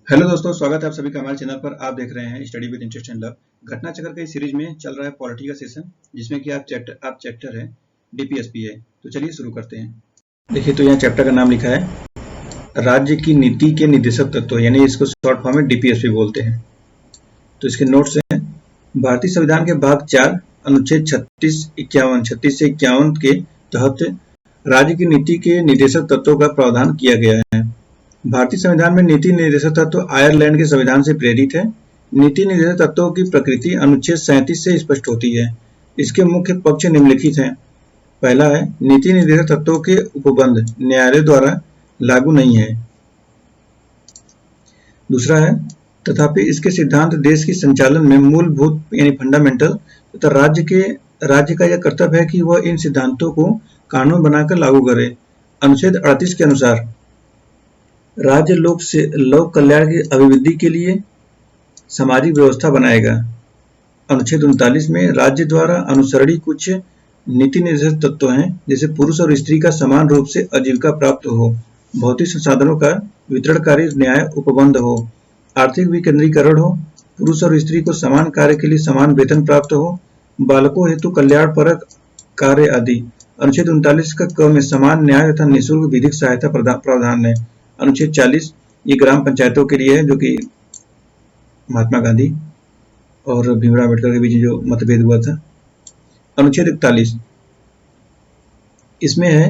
Hello दोस्तों, स्वागत है आप सभी का हमारे चैनल पर। आप देख रहे हैं study with interest and love. घटना चक्र के सीरीज में चल रहा है पॉलिटी का सेशन, जिसमें कि आप चैप्टर है डीपीएसपी है। तो चलिए शुरू करते हैं। देखिए, तो यहाँ चैप्टर का नाम लिखा है राज्य की नीति के निर्देशक तत्व, यानी इसको शॉर्ट फॉर्म में डीपीएसपी बोलते हैं। तो इसके नोट्स हैं, भारतीय संविधान के भाग 4 अनुच्छेद 36 से 51 के तहत राज्य की नीति के निर्देशक तत्वों का प्रावधान किया गया है। भारतीय संविधान में नीति निर्देशक तत्व आयरलैंड के संविधान से प्रेरित है। नीति निर्देशक तत्वों की प्रकृति अनुच्छेद 37 से स्पष्ट होती है। इसके मुख्य पक्ष निम्नलिखित हैं। पहला है, नीति निर्देशक तत्वों के उपबंध न्यायालय द्वारा लागू नहीं है। दूसरा है, तथापि इसके सिद्धांत देश की संचालन में मूलभूत यानी फंडामेंटल तथा राज्य का यह कर्तव्य है कि वह इन सिद्धांतों को कानून बनाकर लागू करे। अनुच्छेद 38 के अनुसार राज्य लोक कल्याण की अभिवृद्धि के लिए सामाजिक व्यवस्था बनाएगा। अनुच्छेद 39 में राज्य द्वारा अनुसरणीय कुछ नीति निर्देशक तत्व हैं, जैसे पुरुष और स्त्री का समान रूप से आजीविका प्राप्त हो, भौतिक संसाधनों का वितरणकारी न्याय उपबंध हो, आर्थिक विकेंद्रीकरण हो, पुरुष और स्त्री को समान कार्य के लिए समान वेतन प्राप्त हो, बालकों हेतु कल्याणपरक कार्य आदि। अनुच्छेद 39 का क में समान न्याय तथा निःशुल्क विधिक सहायता प्रावधान है। अनुच्छेद 40 ये ग्राम पंचायतों के लिए है, जो कि महात्मा गांधी और भीमराव अम्बेडकर के बीच जो मतभेद हुआ था। अनुच्छेद 41 इसमें है,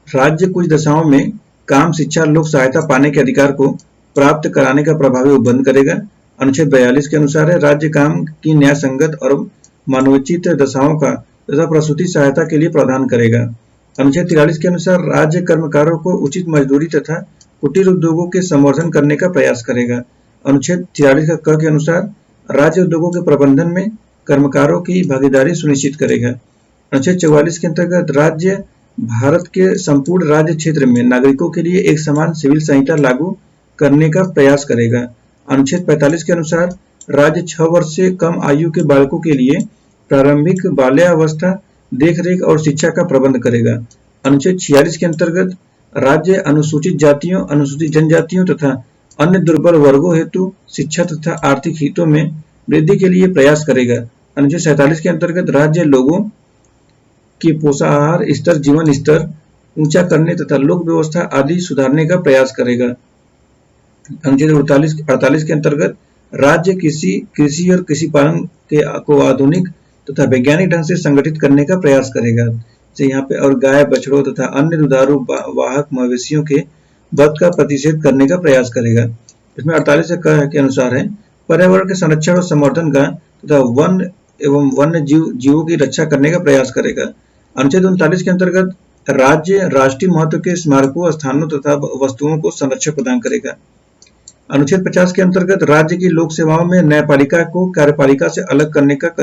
राज्य कुछ दशाओं में काम, शिक्षा, लोक सहायता पाने के अधिकार को प्राप्त कराने का प्रभावी उपबंध करेगा। अनुच्छेद 42 के अनुसार है, राज्य काम की न्याय संगत और मानवोचित दशाओं का तथा प्रसूति सहायता के लिए प्रावधान करेगा। अनुच्छेद 43 के अनुसार राज्य कर्मकारों को उचित मजदूरी तथा कुटीर उद्योगों के संवर्धन करने का प्रयास करेगा। अनुच्छेद 43 का क के अनुसार राज्य उद्योगों के प्रबंधन में कर्मकारों की भागीदारी सुनिश्चित करेगा। अनुच्छेद 44 के अंतर्गत राज्य भारत के संपूर्ण राज्य क्षेत्र में नागरिकों के लिए एक समान सिविल संहिता लागू करने का प्रयास करेगा। अनुच्छेद 45 के अनुसार राज्य 6 वर्ष से कम आयु के बालकों के लिए प्रारंभिक बाल्यावस्था, देखरेख और शिक्षा का प्रबंध करेगा। अनुच्छेद 46 के अंतर्गत राज्य अनुसूचित जातियों, अनुसूचित जनजातियों तथा अन्य दुर्बल वर्गों हेतु शिक्षा तथा आर्थिक हितों में वृद्धि के लिए प्रयास करेगा। अनुच्छेद 47 के अंतर्गत राज्य लोगों के पोषाहार स्तर, जीवन स्तर ऊंचा करने तथा लोक व्यवस्था आदि सुधारने का प्रयास करेगा। अनुच्छेद 48 के अंतर्गत राज्य कृषि और कृषि पालन को आधुनिक तथा वैज्ञानिक ढंग से संगठित करने का प्रयास करेगा। जैसे यहाँ पे, और गाय, बछड़ों तथा अन्य दुधारू वाहक मवेशियों के वध का प्रतिषेध करने का प्रयास करेगा। इसमें 48 के अनुसार है, पर्यावरण के संरक्षण और संवर्धन का तथा वन एवं वन्य जीवों की रक्षा करने का प्रयास करेगा। अनुच्छेद 39 के अंतर्गत राज्य राष्ट्रीय महत्व के स्मारकों, स्थानों तथा वस्तुओं को संरक्षण प्रदान करेगा। अनुच्छेद 50 के अंतर्गत राज्य की लोक सेवाओं में न्यायपालिका को कार्यपालिका से अलग करने का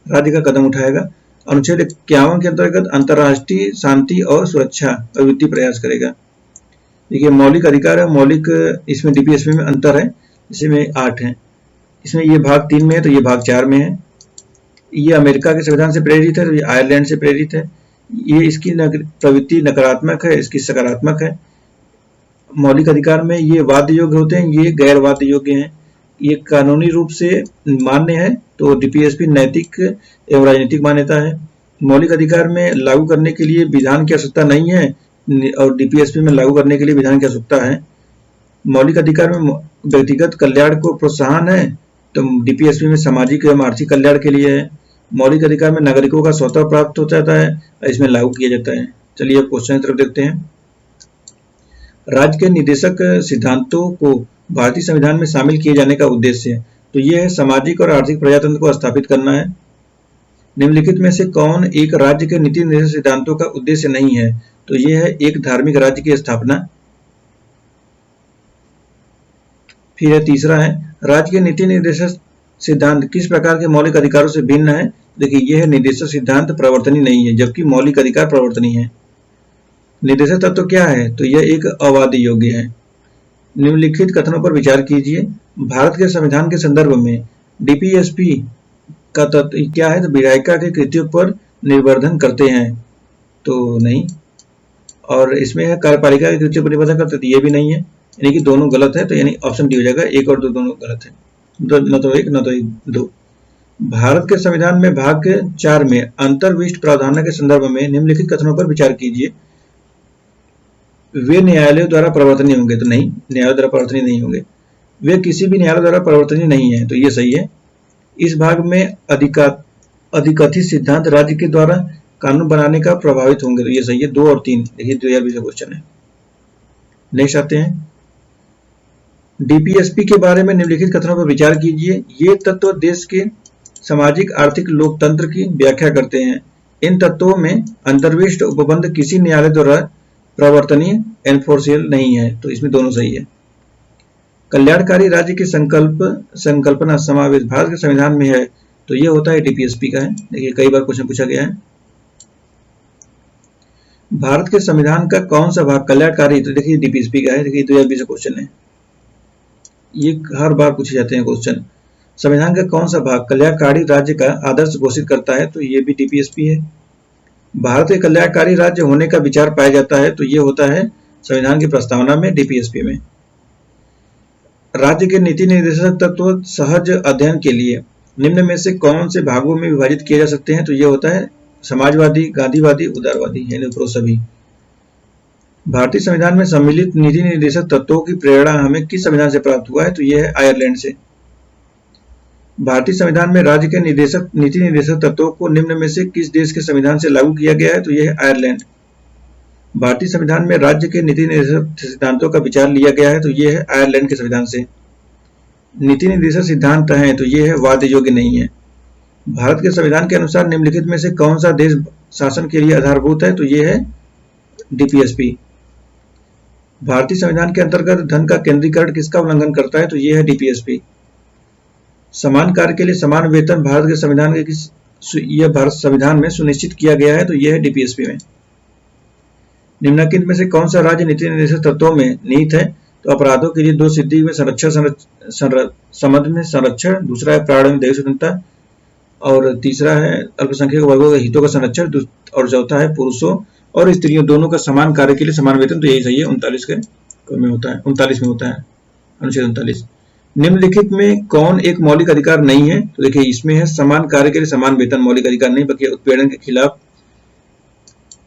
राज्य का कदम उठाएगा। अनुच्छेद 51 के अंतर्गत अंतर्राष्ट्रीय शांति और सुरक्षा अभिवृद्धि प्रयास करेगा। देखिए, मौलिक अधिकार है, इसमें डीपीएसपी में अंतर है, इसमें 8 है। इसमें ये भाग 3 में है, तो ये भाग 4 में है। ये अमेरिका के संविधान से प्रेरित है, तो ये आयरलैंड से प्रेरित है। ये इसकी प्रवृत्ति नकारात्मक है, इसकी सकारात्मक है। मौलिक अधिकार में ये वाद योग्य होते हैं, ये गैर वाद योग्य हैं। ये कानूनी रूप से मान्य है, तो डीपीएसपी नैतिक एवं राजनीतिक मान्यता है। मौलिक अधिकार में लागू करने के लिए विधान की आवश्यकता नहीं है, और डीपीएसपी में लागू करने के लिए विधान की आवश्यकता है। मौलिक अधिकार में व्यक्तिगत कल्याण को प्रोत्साहन है, तो डीपीएसपी में सामाजिक एवं आर्थिक कल्याण के लिए है। मौलिक अधिकार में नागरिकों का स्वतः प्राप्त हो जाता है, इसमें लागू किया जाता है। चलिए अब क्वेश्चन की तरफ देखते हैं। राज्य के निर्देशक सिद्धांतों को भारतीय संविधान में शामिल किए जाने का उद्देश्य है, तो यह है सामाजिक और आर्थिक प्रजातंत्र को स्थापित करना है। निम्नलिखित में से कौन एक राज्य के नीति निर्देशक सिद्धांतों का उद्देश्य नहीं है, तो यह है एक धार्मिक राज्य की स्थापना। फिर है तीसरा है, राज्य के नीति निर्देशक सिद्धांत किस प्रकार के मौलिक अधिकारों से भिन्न है। देखिए, यह निर्देशक सिद्धांत प्रवर्तनीय नहीं है, जबकि मौलिक अधिकार प्रवर्तनीय है। निर्देशक तत्व क्या है, तो यह एक अवाद योग्य है। निम्नलिखित कथनों पर विचार कीजिए। भारत के संविधान के संदर्भ में डीपीएसपी का तत्व क्या है, तो विधायिका के कृत्यों पर निर्वर्धन करते हैं, तो नहीं। और इसमें है कार्यपालिका के कृत्यों पर निर्वर्धन करते, तो ये भी नहीं है। यानी कि दोनों गलत है, तो यानी ऑप्शन डी हो जाएगा, एक और दो दोनों गलत है, न तो एक न तो दो। भारत के संविधान में भाग 4 में अंतर्विष्ट प्रावधान के संदर्भ में निम्नलिखित कथनों पर विचार कीजिए। वे न्यायालयों द्वारा परिवर्तनीय होंगे, तो नहीं, न्यायालयों द्वारा परिवर्तनीय नहीं होंगे। वे किसी भी न्यायालय द्वारा परिवर्तनीय नहीं है, तो ये सही है। इस भाग में अधिकथित सिद्धांत राज्य के द्वारा कानून बनाने का प्रभावित होंगे, तो ये सही है। 2 और 3 देखिए 2020 का क्वेश्चन है। नेक्स्ट आते हैं, डीपीएसपी के बारे में निम्नलिखित कथनों पर विचार कीजिए। ये तत्व देश के सामाजिक आर्थिक लोकतंत्र की व्याख्या करते हैं। इन तत्वों में अंतर्विष्ट उपबंध किसी न्यायालय द्वारा प्रवर्तनीय एनफोर्सियल नहीं है, तो इसमें दोनों सही है। कल्याणकारी राज्य की संकल्पना समावेश भारत के संविधान में है, तो ये होता है डीपीएसपी का है। देखिए कई बार क्वेश्चन पूछा गया है। भारत के संविधान का कौन सा भाग कल्याणकारी, तो देखिए डीपीएसपी का है। देखिए 2020 का क्वेश्चन है, ये हर बार पूछे जाते हैं क्वेश्चन। संविधान का कौन सा भाग कल्याणकारी राज्य का आदर्श घोषित करता है, तो ये भी डीपीएसपी है। भारत के कल्याणकारी राज्य होने का विचार पाया जाता है, तो ये होता है संविधान की प्रस्तावना में, डीपीएसपी में। राज्य के नीति निर्देशक तत्व सहज अध्ययन के लिए निम्न में से कौन से भागों में विभाजित किए जा सकते हैं, तो ये होता है समाजवादी, गांधीवादी, उदारवादी, यानी उपरोक्त सभी। भारतीय संविधान में सम्मिलित नीति निर्देशक तत्वों की प्रेरणा हमें किस संविधान से प्राप्त हुआ है, तो यह है आयरलैंड से। भारतीय संविधान में राज्य के नीति निर्देशक तत्वों को निम्न में से किस देश के संविधान से लागू किया गया है, तो यह है आयरलैंड। भारतीय संविधान में राज्य के नीति निर्देशक सिद्धांतों का विचार लिया गया है, तो यह है आयरलैंड के संविधान से। नीति निर्देशक सिद्धांत है, तो यह है वाद योग्य नहीं है। भारत के संविधान के अनुसार निम्नलिखित में से कौन सा देश शासन के लिए आधारभूत है, तो यह है डीपीएसपी। भारतीय संविधान के अंतर्गत धन का केंद्रीकरण किसका उल्लंघन करता है, तो यह है डीपीएसपी। समान कार्य के लिए समान वेतन भारत के संविधान में सुनिश्चित किया गया है, तो यह है डीपीएसपी में। निम्नलिखित में से कौन सा राज्य नीति निर्देशक तत्वों में निहित है, तो अपराधों के लिए 2 सिद्धि में संबंध में संरक्षण, दूसरा है प्राण में दैव स्वतंत्रता, और तीसरा है अल्पसंख्यक वर्गों के हितों का संरक्षण, और चौथा है पुरुषों और स्त्रियों दोनों का समान कार्य के लिए समान वेतन, तो यही सही है। 39 में होता है, 39 में होता है, अनुच्छेद 39। निम्नलिखित में कौन एक मौलिक अधिकार नहीं है, तो देखिए इसमें है समान कार्य के लिए समान वेतन मौलिक अधिकार नहीं, बल्कि उत्पीड़न के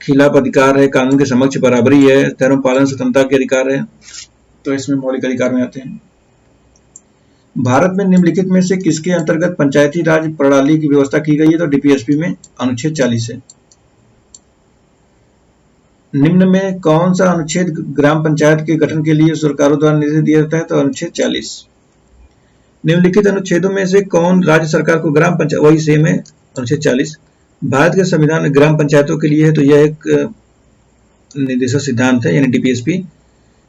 खिलाफ अधिकार है, कानून के समक्ष बराबरी है, धर्म पालन स्वतंत्रता के अधिकार है, तो इसमें मौलिक अधिकार में आते हैं। भारत में निम्नलिखित में से किसके अंतर्गत पंचायती राज प्रणाली की व्यवस्था की गई है, तो डीपीएसपी में अनुच्छेद 40 है। निम्न में कौन सा अनुच्छेद ग्राम पंचायत के गठन के लिए सरकारों द्वारा निर्देश दिया जाता है, तो अनुच्छेद 40। निम्नलिखित अनुच्छेदों में से कौन राज्य सरकार को ग्राम पंचायत, वही सेम है अनुच्छेद 40। भारत के संविधान में ग्राम पंचायतों के लिए है, तो यह एक निर्देशक सिद्धांत है, यानी डीपीएसपी।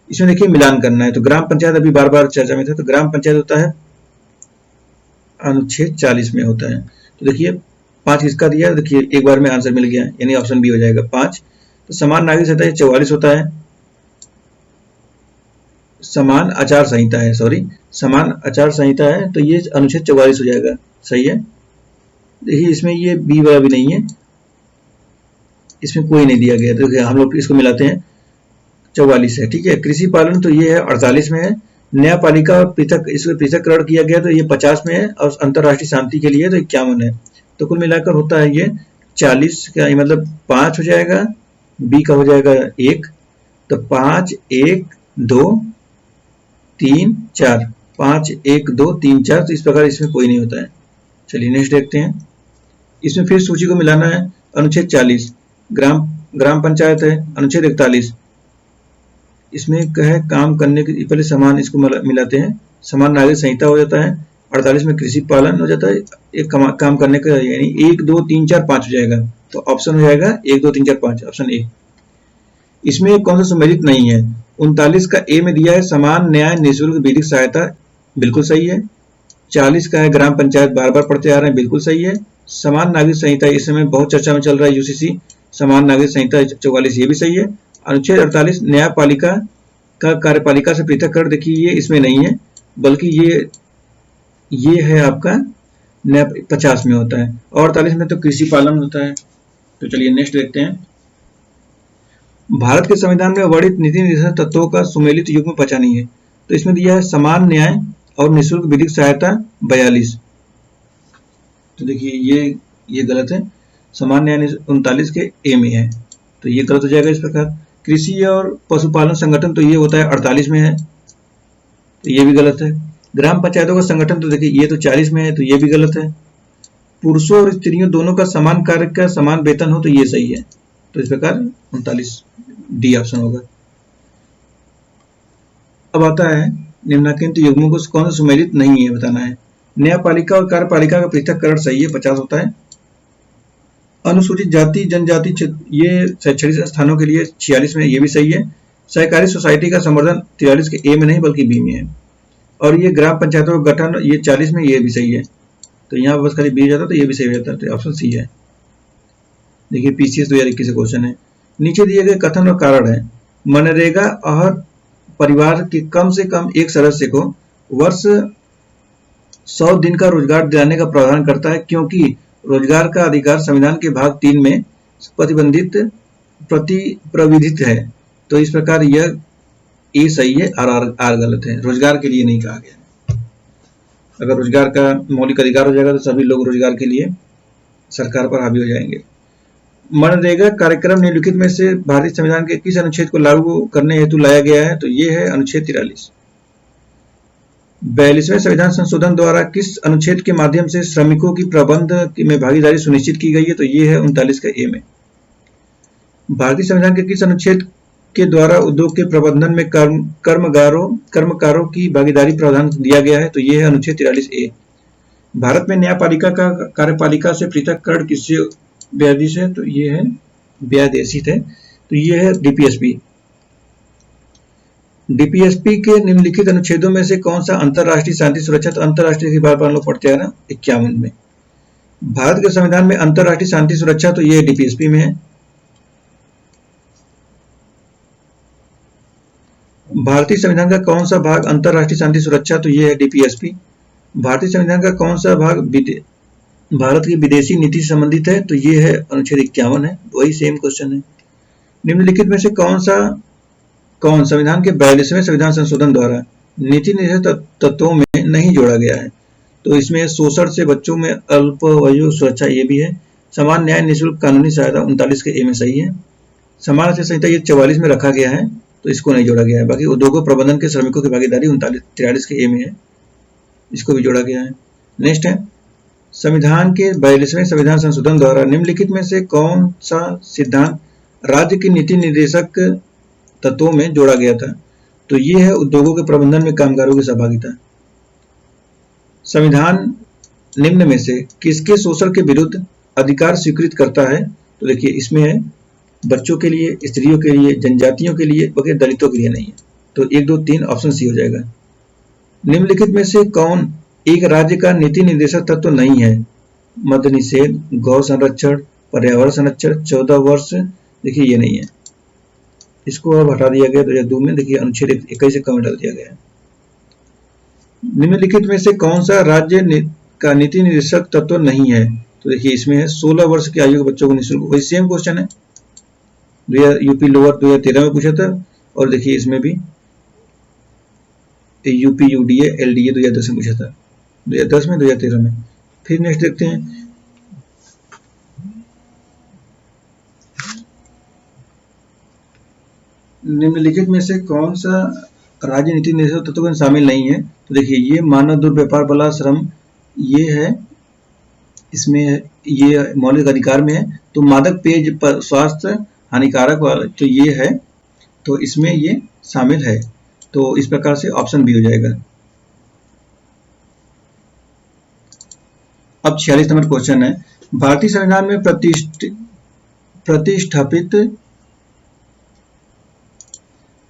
इसमें देखिए मिलान करना है, तो ग्राम पंचायत अभी बार बार चर्चा में था, तो ग्राम पंचायत होता है अनुच्छेद 40 में होता है। तो देखिए 5 किसका दिया, देखिए एक बार में आंसर मिल गया, यानी ऑप्शन बी हो जाएगा 5। तो समान नागरिक संहिता 44 होता है, समान आचार संहिता है, समान आचार संहिता है, तो ये अनुच्छेद 44 हो जाएगा, सही है। देखिए इसमें ये बी वाला भी नहीं है, इसमें कोई नहीं दिया गया, तो हम लोग इसको मिलाते हैं, 44 है, ठीक है। कृषि पालन तो ये है 48 में है। न्यायपालिका पृथक, इसको पृथककरण किया गया तो ये 50 में है, और अंतरराष्ट्रीय शांति के लिए तो 51 है। तो कुल मिलाकर होता है ये 40 का, मतलब 5 हो जाएगा, बी का हो जाएगा 1, तो 5 1 2 3 4, 5 1 2 3 4, तो इस प्रकार इसमें कोई नहीं होता है। चलिए नेक्स्ट देखते हैं। इसमें फिर सूची को मिलाना है। अनुच्छेद 40 ग्राम पंचायत है, अनुच्छेद 41 इसमें है काम करने के पहले समान, इसको मिलाते हैं, समान नागरिक संहिता हो जाता है। 48 में कृषि पालन हो जाता है, एक काम करने का, यानी 1 2 3 4 5 हो जाएगा, तो ऑप्शन हो जाएगा 1 2 3 4 5, ऑप्शन ए। इसमें कौन सा सम्मिलित नहीं है, 39 का ए में दिया है समान न्याय निःशुल्क विधिक सहायता, बिल्कुल सही है। 40 का है ग्राम पंचायत, बार बार पढ़ते आ रहे हैं, बिल्कुल सही है। समान नागरिक संहिता इस समय बहुत चर्चा में चल रहा है, यूसीसी समान नागरिक संहिता 44, ये भी सही है। अनुच्छेद 48 न्यायपालिका का कार्यपालिका से पृथककरण, देखिए ये इसमें नहीं है, बल्कि ये है आपका 50 में होता है, और 48 में तो कृषि पालन होता है। तो चलिए नेक्स्ट देखते हैं। भारत के संविधान में वर्णित नीति निर्देशक तत्वों का सुमेलित युग्म पचा नहीं है, तो इसमें दिया है समान न्याय और निःशुल्क विधिक सहायता 42। तो देखिए ये गलत है, समान न्याय 39 के ए में है, तो ये गलत हो जाएगा इस प्रकार। कृषि और पशुपालन संगठन तो ये होता है 48 में है, तो ये भी गलत है। ग्राम पंचायतों का संगठन तो देखिए ये तो 40 में है, तो ये भी गलत है। पुरुषों और स्त्रियों दोनों का समान कार्य का समान वेतन हो तो ये सही है, तो इस प्रकार 39 डी ऑप्शन होगा। अब आता है निम्नलिखित युग्मों को कौन सा सुमेलित नहीं है बताना है। न्यायपालिका और कार्यपालिका का पृथककरण सही है, 50 होता है। अनुसूचित जाति जनजाति ये शैक्षणिक स्थानों के लिए 46 में, ये भी सही है। सहकारी सोसाइटी का संवर्धन 43 के ए में नहीं बल्कि बी में है। और ये ग्राम पंचायतों का गठन ये 40 में, ये भी सही है, तो यहाँ बस खाली बी हो जाता तो ये भी सही हो जाता, तो ऑप्शन सी है। देखिए पीसीएस 2021 से क्वेश्चन है। नीचे दिए गए कथन और कारण है। मनरेगा हर परिवार के कम से कम एक सदस्य को वर्ष 100 दिन का रोजगार दिलाने का प्रावधान करता है, क्योंकि रोजगार का अधिकार संविधान के भाग 3 में प्रविधित है। तो इस प्रकार यह ए सही है और आर गलत है, रोजगार के लिए नहीं कहा गया है। अगर रोजगार का मौलिक अधिकार हो जाएगा तो सभी लोग रोजगार के लिए सरकार पर हावी हो जाएंगे। मनरेगा कार्यक्रम निम्नलिखित में से भारतीय संविधान के किस अनुच्छेद को लागू करने हेतु लाया गया है, तो ये है अनुच्छेद 43। 42वें संविधान संशोधन द्वारा किस अनुच्छेद के माध्यम से श्रमिकों की प्रबंध में भागीदारी सुनिश्चित की गई है, तो ये है 39 का ए में। भारतीय संविधान के किस अनुच्छेद के द्वारा उद्योग के प्रबंधन में कर्मकारों की भागीदारी प्रावधान दिया गया है, तो ये है अनुच्छेद 43 ए। भारत में न्यायपालिका का कार्यपालिका से पृथककरण किससे व्याधित है, तो ये है व्यादेशित है, तो ये है डीपीएसपी। डीपीएसपी के निम्नलिखित अनुच्छेदों में से कौन सा अंतरराष्ट्रीय शांति सुरक्षा, तो अंतरराष्ट्रीय की बार लोग पढ़ते हैं ना 51 में। भारत के संविधान में अंतरराष्ट्रीय शांति सुरक्षा तो ये डीपीएसपी में है। भारतीय संविधान का कौन सा भाग अंतरराष्ट्रीय शांति सुरक्षा, तो ये है डीपीएसपी। भारतीय संविधान का कौन सा भाग भारत की विदेशी नीति से संबंधित है, तो ये है अनुच्छेद 51 है, वही सेम क्वेश्चन है। निम्नलिखित में से कौन संविधान के 42वें संविधान संशोधन द्वारा नीति निर्देशक तत्वों में नहीं जोड़ा गया है, तो इसमें शोषण से बच्चों में अल्पवयु सुरक्षा ये भी है। समान न्याय निःशुल्क कानूनी सहायता 39 के ए में सही है। समान आचार संहिता ये 44 में रखा गया है, तो इसको नहीं जोड़ा गया है। बाकी उद्योगों प्रबंधन के श्रमिकों की भागीदारी 43 के ए में है, इसको भी जोड़ा गया है। नेक्स्ट है संविधान के 42वें संविधान संशोधन द्वारा निम्नलिखित में से कौन सा सिद्धांत राज्य की नीति निर्देशक तत्वों में जोड़ा गया था, तो ये है उद्योगों के प्रबंधन में कामगारों की सहभागिता। संविधान निम्न में से किसके शोषण के विरुद्ध अधिकार स्वीकृत करता है, तो देखिए इसमें है बच्चों के लिए, स्त्रियों के लिए, जनजातियों के लिए, बल्कि दलितों के लिए नहीं है, तो 1, 2, 3 ऑप्शन सी हो जाएगा। निम्नलिखित में से कौन एक राज्य का नीति निर्देशक तत्व नहीं है, मद्य निषेध, गौ संरक्षण, पर्यावरण संरक्षण, 14 वर्ष, देखिए ये नहीं है, इसको अब हटा दिया गया 2002 में। देखिए अनुच्छेद 21 से कम डाल दिया गया है। निम्नलिखित में से कौन सा राज्य का नीति निर्देशक तत्व नहीं है, तो देखिए इसमें है 16 वर्ष की आयु के बच्चों को निःशुल्क, वही सेम क्वेश्चन है, यूपी लोअर 2013 में पूछा था, और देखिए इसमें भी यूपी यूडीए एलडीए 2010 में पूछा था, 2010 में 2013 में। फिर नेक्स्ट देखते हैं निम्नलिखित में से कौन सा राज्य नीति निर्देशक तत्व में शामिल नहीं है, तो देखिए ये मानव दुर्व्यवहार बला श्रम ये है, इसमें ये मौलिक अधिकार में है। तो मादक पेय स्वास्थ्य हानिकारक वाला तो ये है, तो इसमें ये शामिल है, तो इस प्रकार से ऑप्शन बी हो जाएगा। अब 46 नंबर क्वेश्चन है, भारतीय संविधान में प्रतिष्ठापित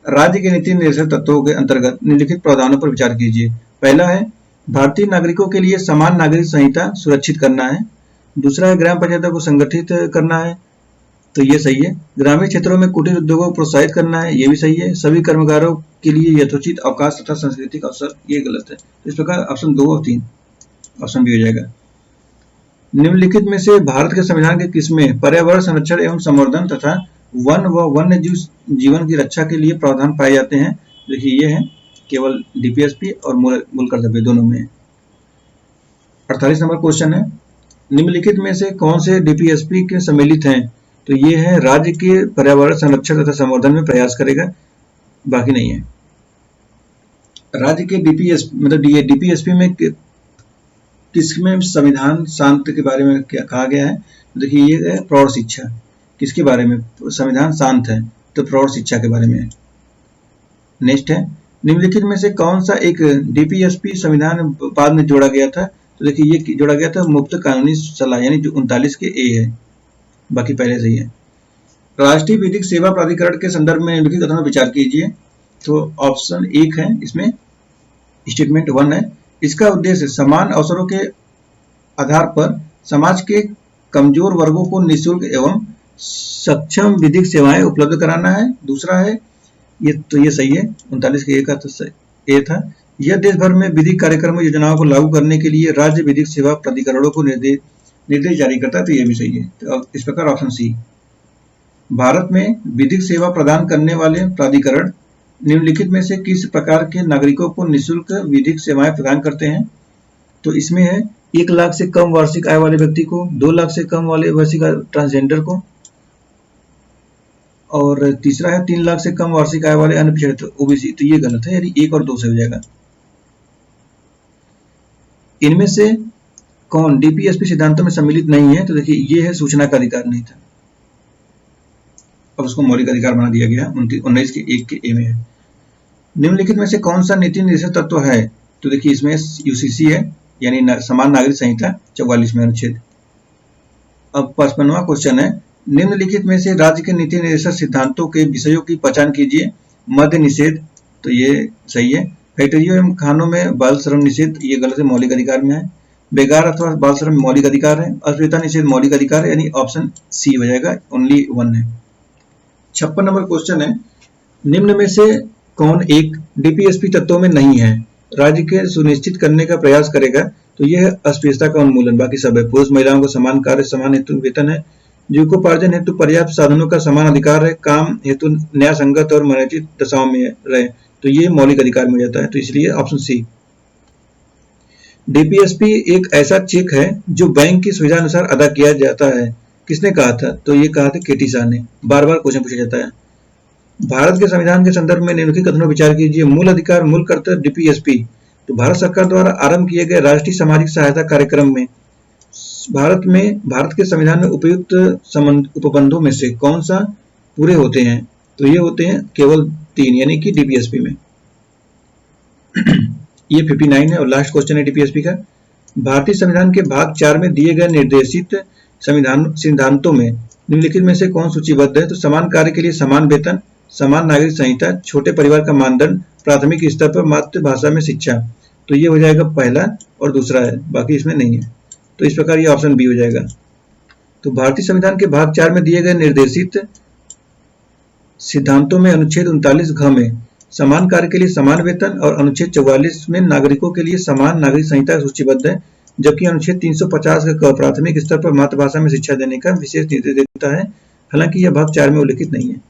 राज्य के नीति निर्देशक तत्वों के अंतर्गत निम्नलिखित प्रावधानों पर विचार कीजिए। पहला है भारतीय नागरिकों के लिए समान नागरिक संहिता सुरक्षित करना है। दूसरा है ग्राम पंचायतों को संगठित करना है, तो ये सही है। ग्रामीण क्षेत्रों में कुटीर उद्योगों को प्रोत्साहित करना है, ये भी सही है। सभी कर्मकारों के लिए यथोचित अवकाश तथा सांस्कृतिक अवसर, ये गलत है। तो इस प्रकार ऑप्शन 2 और 3 ऑप्शन भी हो जाएगा। निम्नलिखित में से भारत के संविधान के किसमें पर्यावरण संरक्षण एवं संवर्धन तथा वन व वन्य जीव जीवन की रक्षा के लिए प्रावधान पाए जाते हैं। देखिए ये है केवल डीपीएसपी और मूल कर्तव्य दोनों में। 48 नंबर क्वेश्चन है, निम्नलिखित में से कौन से डीपीएसपी के सम्मिलित हैं? तो ये है राज्य के पर्यावरण संरक्षण तथा संवर्धन में प्रयास करेगा, बाकी नहीं है। राज्य के डीपीएसपी मतलब डीपीएसपी में किसमें संविधान शांत के बारे में क्या कहा गया है? देखिए ये है प्रौढ़ शिक्षा। किसके बारे में संविधान शांत है? तो प्रौढ़ शिक्षा के बारे में। नेक्स्ट है, निम्नलिखित में से कौन सा एक डीपीएसपी संविधान बाद में जोड़ा गया था? तो देखिए ये जोड़ा गया था मुफ्त कानूनी सलाह, यानी जो 39 के ए है, बाकी पहले से ही है। राष्ट्रीय विधिक सेवा प्राधिकरण के संदर्भ में निम्नलिखित कथनों पर विचार कीजिए। तो ऑप्शन 1 है इसमें, स्टेटमेंट 1 है, इसका उद्देश्य समान अवसरों के आधार पर समाज के कमजोर वर्गों को निःशुल्क एवं सक्षम विधिक सेवाएं उपलब्ध कराना है। दूसरा है, ये सही है, 39 के ए का तो ए था, यह देश भर में विधिक कार्यक्रमों योजनाओं को लागू करने के लिए राज्य विधिक सेवा प्राधिकरणों को निर्देश जारी करता है, तो यह भी सही है। तो इस प्रकार ऑप्शन सी। भारत में विधिक सेवा प्रदान करने वाले प्राधिकरण निम्नलिखित में से किस प्रकार के नागरिकों को निःशुल्क विधिक सेवाएं प्रदान करते हैं? तो इसमें है 1 लाख से कम वार्षिक आय वाले व्यक्ति को, 2 लाख से कम वाले वार्षिक ट्रांसजेंडर को, और तीसरा है 3 लाख से कम वार्षिक आय वाले अन्य पिछड़े ओबीसी। तो ये गलत है, यानी 1 और 2 से हो जाएगा। इनमें से कौन डीपीएसपी सिद्धांतों में सम्मिलित नहीं है? तो देखिए ये है सूचना का अधिकार नहीं था, अब उसको मौलिक अधिकार बना दिया गया, 19 के 1 के ए में है। निम्नलिखित में से कौन सा नीति निर्देशक तत्व है? तो देखिए इसमें यूसीसी है, यानी समान नागरिक संहिता 44 में अनुच्छेद। अब 55वां क्वेश्चन है, निम्नलिखित में से राज्य के नीति निर्देशक सिद्धांतों के विषयों की पहचान कीजिए। मद्य निषेध, तो ये सही है। फैक्ट्रियों एवं खानों में बाल श्रम निषेध, ये गलत है, मौलिक अधिकार में है। बेगार अथवा बाल श्रम मौलिक अधिकार है। अस्पृश्यता निषेध मौलिक अधिकार है, यानी ऑप्शन सी हो जाएगा, ओनली 1 है। 56 नंबर क्वेश्चन है, निम्न में से कौन एक डीपीएसपी तत्वों में नहीं है? राज्य के सुनिश्चित करने का प्रयास करेगा, तो यह है अस्पृश्यता का उन्मूलन, बाकी सब है। पुरुष महिलाओं को समान कार्य समान हेतु वेतन है। जीविकोपार्जन हेतु पर्याप्त साधनों का समान अधिकार है। काम हेतु न्याय संगत और मनोचित दशाओं में रहे, तो ये मौलिक अधिकार में जाता है, तो इसलिए ऑप्शन सी। डीपीएसपी एक ऐसा चेक है जो बैंक की सुविधा अनुसार अदा किया जाता है। किसने कहा था? तो ये कहा था केटी शाह ने। बार बार क्वेश्चन पूछा जाता है। भारत के संविधान के संदर्भ में निम्नलिखित कथनों पर विचार कीजिए। मूल अधिकार मूल कर्तव्य डीपीएसपी, तो भारत सरकार द्वारा आरंभ किए गए राष्ट्रीय सामाजिक सहायता कार्यक्रम में भारत के संविधान में उपयुक्त उपबंधों में से कौन सा पूरे होते हैं? तो ये होते हैं केवल 3, यानी कि डीपीएसपी में। ये 59 है और लास्ट क्वेश्चन है डीपीएसपी का। भारतीय संविधान के भाग 4 में दिए गए निर्देशित संविधान सिद्धांतों में निम्नलिखित में से कौन सूचीबद्ध है? तो समान कार्य के लिए समान वेतन, समान नागरिक संहिता, छोटे परिवार का मानदंड, प्राथमिक स्तर पर मातृभाषा में शिक्षा। तो ये हो जाएगा पहला और दूसरा है, बाकी इसमें नहीं है, तो इस प्रकार ये ऑप्शन बी हो जाएगा। तो भारतीय संविधान के भाग 4 में दिए गए निर्देशित सिद्धांतों में अनुच्छेद 39 घ में समान कार्य के लिए समान वेतन और अनुच्छेद 44 में नागरिकों के लिए समान नागरिक संहिता सूचीबद्ध है, जबकि अनुच्छेद 350 का प्राथमिक स्तर पर मातृभाषा में शिक्षा देने का विशेष निर्देश देता है, हालांकि यह भाग 4 में उल्लेखित नहीं है।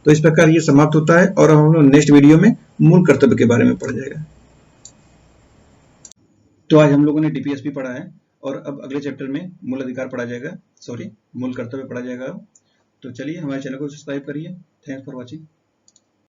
तो इस प्रकार ये समाप्त होता है और हम लोग नेक्स्ट वीडियो में मूल कर्तव्य के बारे में पढ़ जाएगा। तो आज हम लोगों ने डीपीएसपी पढ़ा है और अब अगले चैप्टर में मूल अधिकार पढ़ा जाएगा, मूल कर्तव्य पढ़ा जाएगा। तो चलिए हमारे चैनल को सब्सक्राइब करिए। Thanks for watching.